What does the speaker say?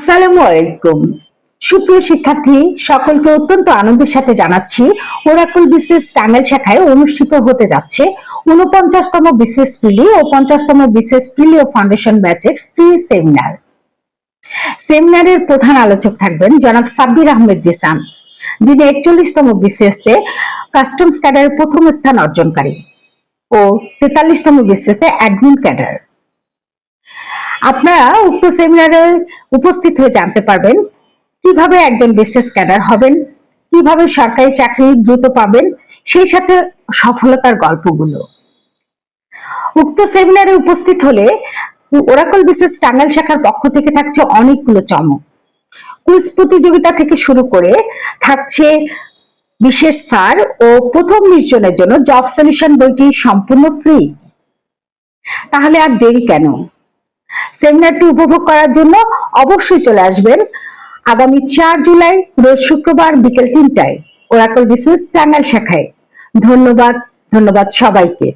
আসসালামু আলাইকুম। সুপ্রিয় শিক্ষার্থী সকলকে অত্যন্ত আনন্দের সাথে জানাচ্ছি ওরাকল বিসিএস টাঙ্গাইল শাখায় অনুষ্ঠিত হতে যাচ্ছে ৪৯তম বিসিএস প্রিলি ও ৫০তম বিসিএস প্রিলি ও ফাউন্ডেশন ব্যাচের ফ্রি সেমিনার। সেমিনারের প্রধান আলোচক থাকবেন জনাব সাব্বির আহমেদ জিসান, যিনি ৪১তম বিসিএস এ কাস্টমস ক্যাডারের প্রথম স্থান অর্জনকারী ও ৪৩তম বিসিএস এ অ্যাডমিন ক্যাডার। আপনারা উক্ত সেমিনারে উপস্থিত হয়ে জানতে পারবেন কিভাবে একজন বিসিএস ক্যাডার হবেন, কিভাবে সরকারি চাকরি দ্রুত পাবেন, সেই সাথে সফলতার গল্পগুলো। উক্ত সেমিনারে উপস্থিত হলে ওরাকল বিসিএস টাঙ্গাইল শাখার পক্ষ থেকে থাকছে অনেকগুলো চমক। কুইজ প্রতিযোগিতা থেকে শুরু করে থাকছে বিশেষ ছাড় ও প্রথম ২০ জনের জন্য জব সলিউশন বইটি সম্পূর্ণ ফ্রি। তাহলে আর দেরি কেন? সেমিনারটি উপভোগ করার জন্য অবশ্যই চলে আসবেন আগামী ৪ জুলাই রোজ শুক্রবার বিকেল ৩টায় ওরাকল বিসিএস টাঙ্গাইল শাখায়। ধন্যবাদ সবাইকে।